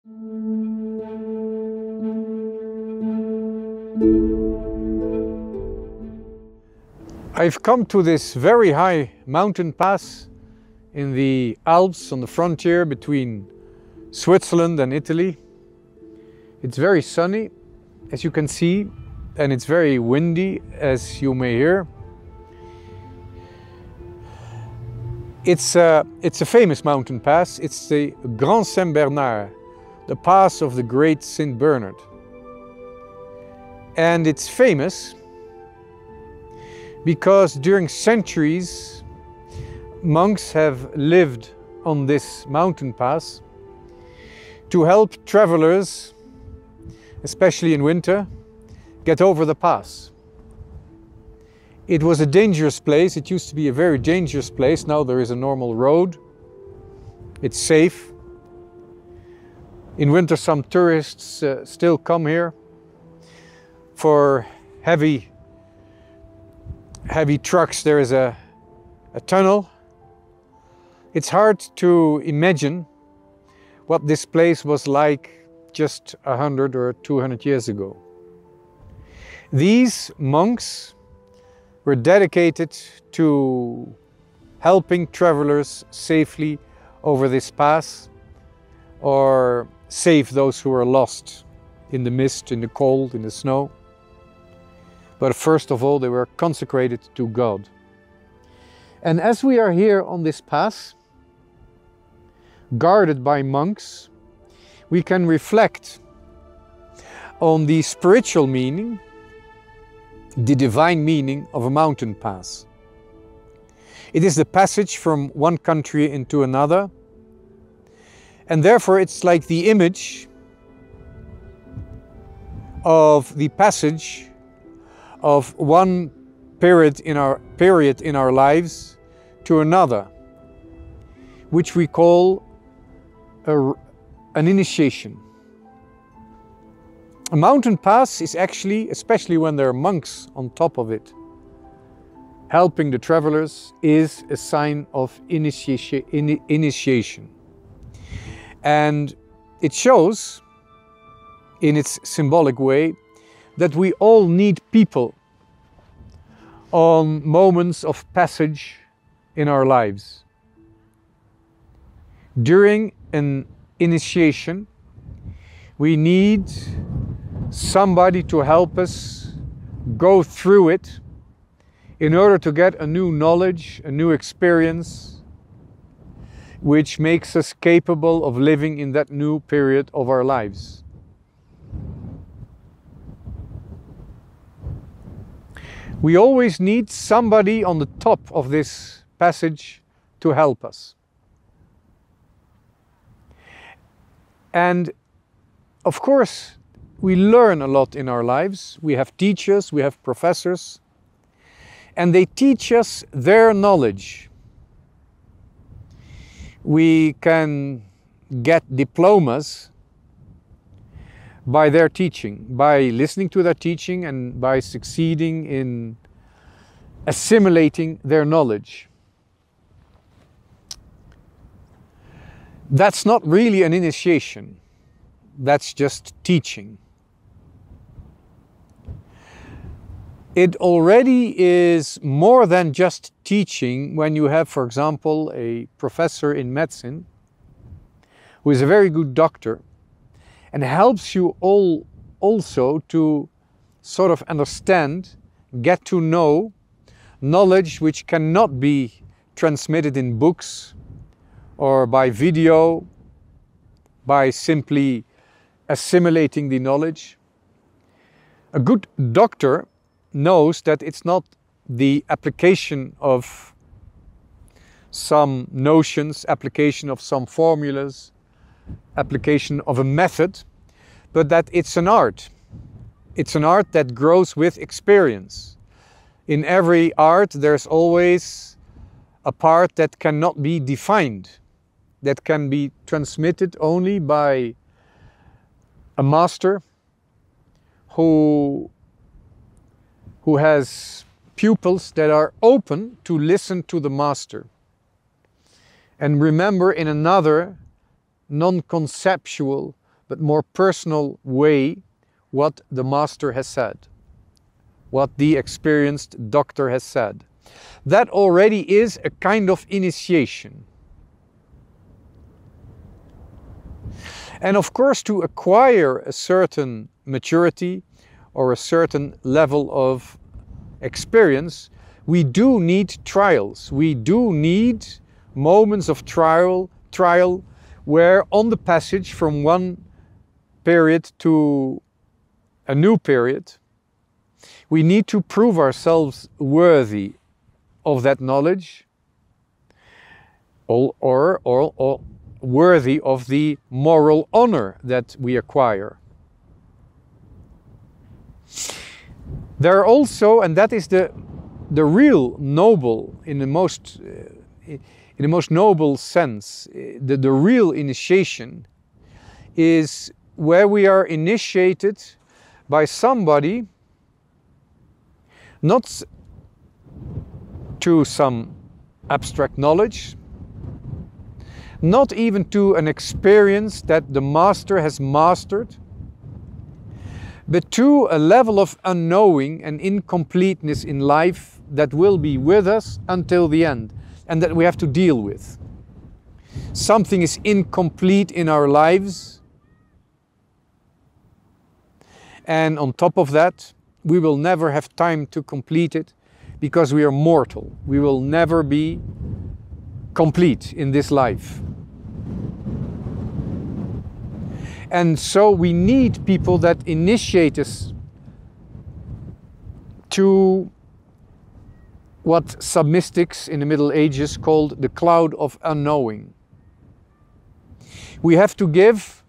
I've come to this very high mountain pass in the Alps on the frontier between Switzerland and Italy. It's very sunny, as you can see, and it's very windy, as you may hear. It's a famous mountain pass. It's the Grand-St-Bernard, the pass of the Great St. Bernard. And it's famous because during centuries, monks have lived on this mountain pass to help travelers, especially in winter, get over the pass. It was a dangerous place. It used to be a very dangerous place. Now there is a normal road. It's safe. In winter, some tourists still come here for heavy trucks. There is a tunnel. It's hard to imagine what this place was like just 100 or 200 years ago. These monks were dedicated to helping travelers safely over this pass, or save those who are lost in the mist, in the cold, in the snow. But first of all, they were consecrated to God. And as we are here on this pass, guarded by monks, we can reflect on the spiritual meaning, the divine meaning of a mountain pass. It is the passage from one country into another, and therefore it's like the image of the passage of one period in our lives to another, which we call an initiation. A mountain pass is actually, especially when there are monks on top of it, helping the travelers, is a sign of initiation. And it shows, in its symbolic way, that we all need people on moments of passage in our lives. During an initiation, we need somebody to help us go through it in order to get a new knowledge, a new experience, which makes us capable of living in that new period of our lives. We always need somebody on the top of this passage to help us. And of course, we learn a lot in our lives. We have teachers, we have professors, and they teach us their knowledge. We can get diplomas by their teaching, by listening to their teaching and by succeeding in assimilating their knowledge. That's not really an initiation. That's just teaching. It already is more than just teaching when you have, for example, a professor in medicine who is a very good doctor and helps you all also to sort of understand, get to know knowledge which cannot be transmitted in books or by video, by simply assimilating the knowledge. A good doctor knows that it's not the application of some notions, application of some formulas, application of a method, but that it's an art. It's an art that grows with experience. In every art there's always a part that cannot be defined, that can be transmitted only by a master who has pupils that are open to listen to the master. And remember, in another non-conceptual, but more personal way what the master has said, what the experienced doctor has said. That already is a kind of initiation. And of course, to acquire a certain maturity or a certain level of experience, we do need trials. We do need moments of trial where on the passage from one period to a new period, we need to prove ourselves worthy of that knowledge or worthy of the moral honor that we acquire. There are also, and that is the real noble, in the most noble sense, the real initiation is where we are initiated by somebody, not to some abstract knowledge, not even to an experience that the master has mastered, but to a level of unknowing and incompleteness in life that will be with us until the end and that we have to deal with. Something is incomplete in our lives, and on top of that, we will never have time to complete it because we are mortal. We will never be complete in this life. And so we need people that initiate us to what some mystics in the Middle Ages called the cloud of unknowing. We have to give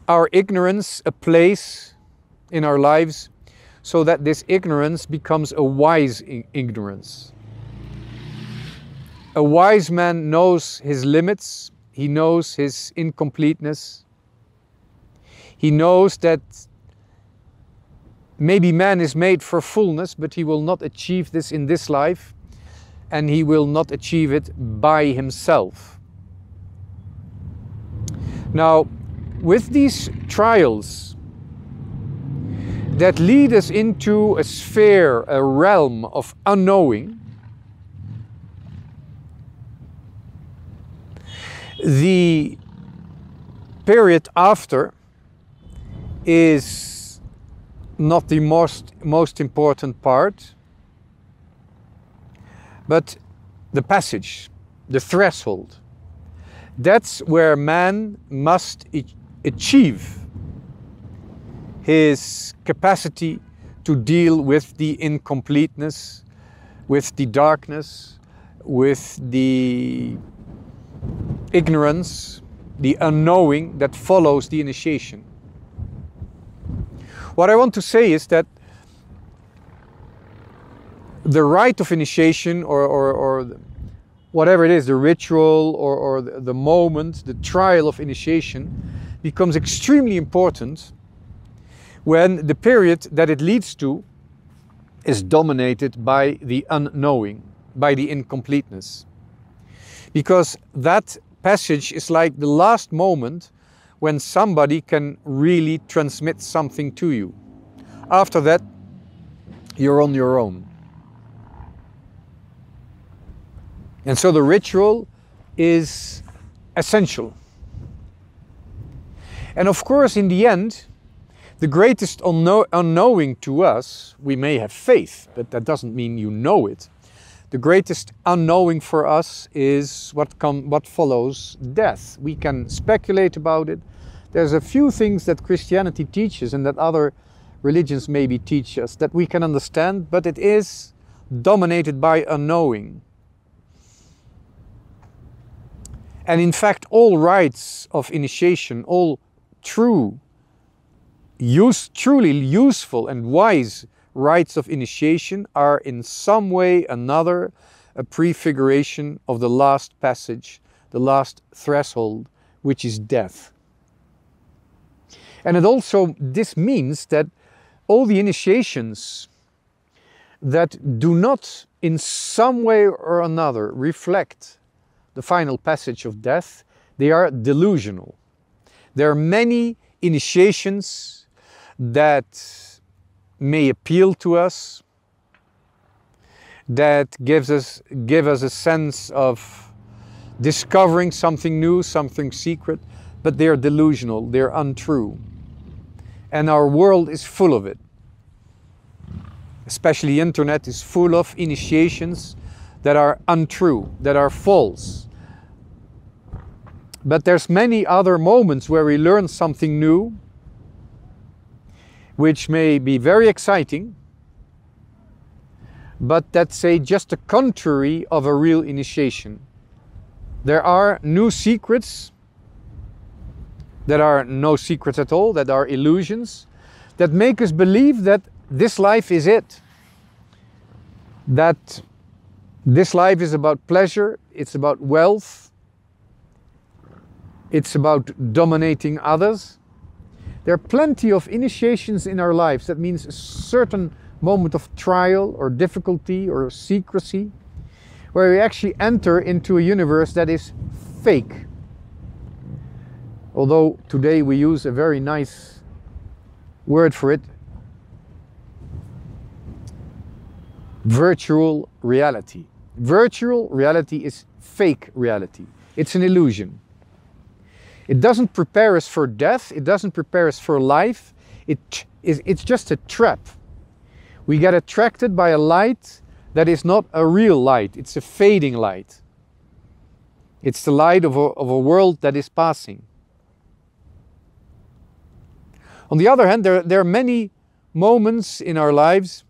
our ignorance a place in our lives so that this ignorance becomes a wise ignorance. A wise man knows his limits, he knows his incompleteness. He knows that maybe man is made for fullness, but he will not achieve this in this life, and he will not achieve it by himself. Now, with these trials that lead us into a sphere, a realm of unknowing, the period after is not the most important part, but the passage, the threshold. That's where man must achieve his capacity to deal with the incompleteness, with the darkness, with the ignorance, the unknowing that follows the initiation. What I want to say is that the rite of initiation or whatever it is, the ritual or the moment, the trial of initiation becomes extremely important when the period that it leads to is dominated by the unknowing, by the incompleteness. Because that passage is like the last moment when somebody can really transmit something to you. After that, you're on your own. And so the ritual is essential. And of course, in the end, the greatest unknowing to us, we may have faith, but that doesn't mean you know it. The greatest unknowing for us is what follows death. We can speculate about it. There's a few things that Christianity teaches and that other religions maybe teach us that we can understand, but it is dominated by unknowing. And in fact, all rites of initiation, all truly useful and wise rites of initiation are in some way or another a prefiguration of the last passage, the last threshold, which is death. And this means that all the initiations that do not in some way or another reflect the final passage of death, they are delusional. There are many initiations that may appeal to us, that give us a sense of discovering something new, something secret, but they are delusional, they're untrue. And our world is full of it. Especially the internet is full of initiations that are untrue, that are false. But there's many other moments where we learn something new, which may be very exciting, but that's say just the contrary of a real initiation. There are new secrets that are no secrets at all, that are illusions, that make us believe that this life is it. That this life is about pleasure, it's about wealth, it's about dominating others. There are plenty of initiations in our lives. That means a certain moment of trial or difficulty or secrecy, where we actually enter into a universe that is fake. Although today we use a very nice word for it, virtual reality. Virtual reality is fake reality. It's an illusion. It doesn't prepare us for death, it doesn't prepare us for life, it's just a trap. We get attracted by a light that is not a real light, it's a fading light. It's the light of a world that is passing. On the other hand, there are many moments in our lives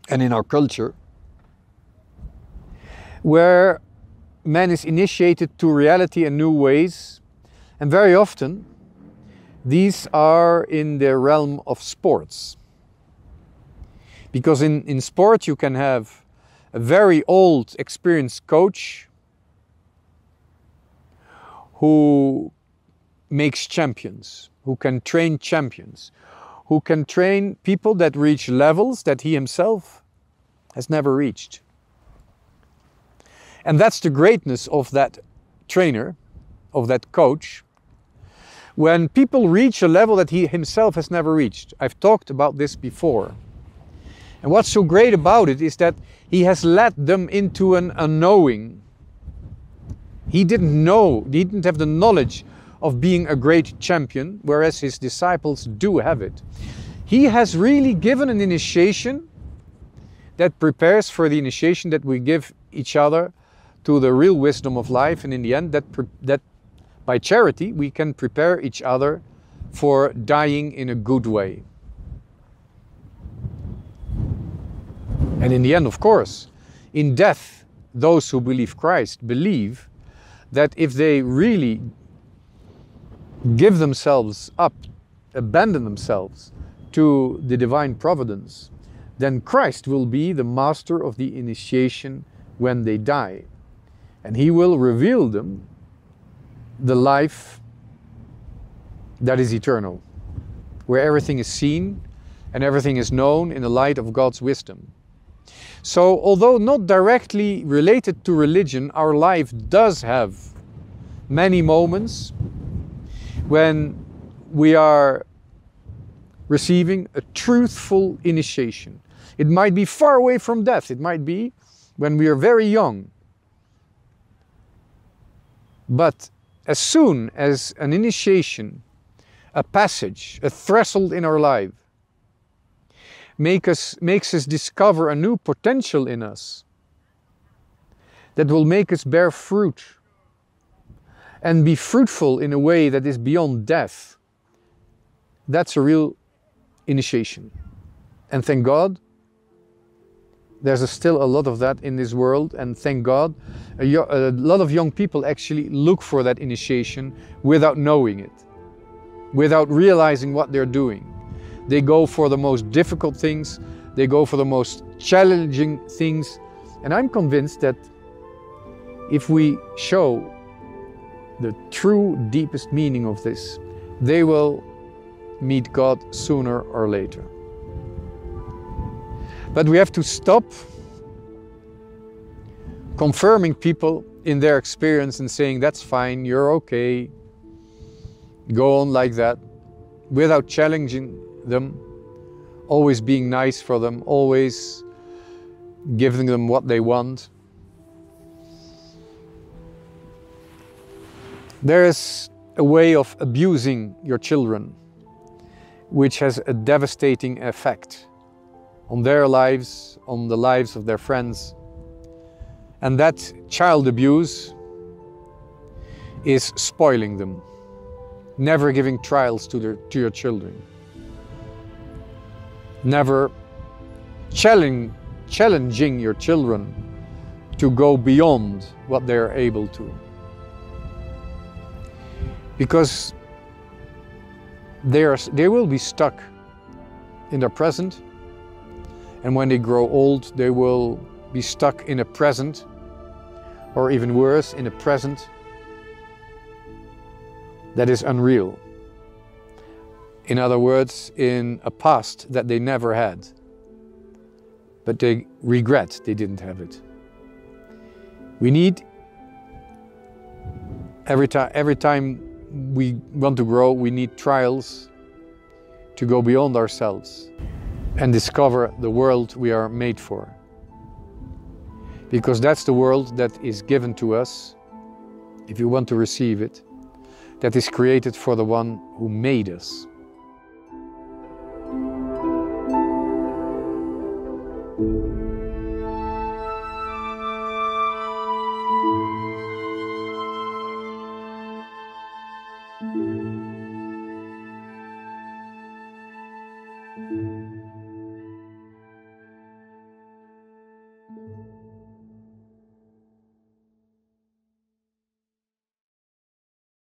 and in our culture where man is initiated to reality in new ways, and very often these are in the realm of sports. Because in sport you can have a very old, experienced coach who makes champions, who can train champions, who can train people that reach levels that he himself has never reached. And that's the greatness of that trainer, of that coach, when people reach a level that he himself has never reached. I've talked about this before. And what's so great about it is that he has led them into an unknowing. He didn't know, he didn't have the knowledge of being a great champion, whereas his disciples do have it. He has really given an initiation that prepares for the initiation that we give each other to the real wisdom of life, and in the end that by charity we can prepare each other for dying in a good way. And in the end, of course, in death, those who believe Christ believe that if they really give themselves up, abandon themselves to the divine providence, then Christ will be the master of the initiation when they die. And he will reveal them the life that is eternal, where everything is seen and everything is known in the light of God's wisdom. So, although not directly related to religion, our life does have many moments when we are receiving a truthful initiation. It might be far away from death. It might be when we are very young. But as soon as an initiation, a passage, a threshold in our life makes us discover a new potential in us that will make us bear fruit and be fruitful in a way that is beyond death, that's a real initiation. And thank God, there's still a lot of that in this world, and thank God, a lot of young people actually look for that initiation without knowing it, without realizing what they're doing. They go for the most difficult things, they go for the most challenging things, and I'm convinced that if we show the true, deepest meaning of this, they will meet God sooner or later. But we have to stop confirming people in their experience and saying, that's fine, you're okay, go on like that without challenging them, always being nice for them, always giving them what they want. There is a way of abusing your children which has a devastating effect on their lives, on the lives of their friends. And that child abuse is spoiling them, never giving trials to your children, never challenging your children to go beyond what they're able to. Because they will be stuck in their present, and when they grow old, they will be stuck in a present, or even worse, in a present that is unreal. In other words, in a past that they never had, but they regret they didn't have it. We need, every time we want to grow, we need trials to go beyond ourselves and discover the world we are made for. Because that's the world that is given to us, if you want to receive it, that is created for the one who made us.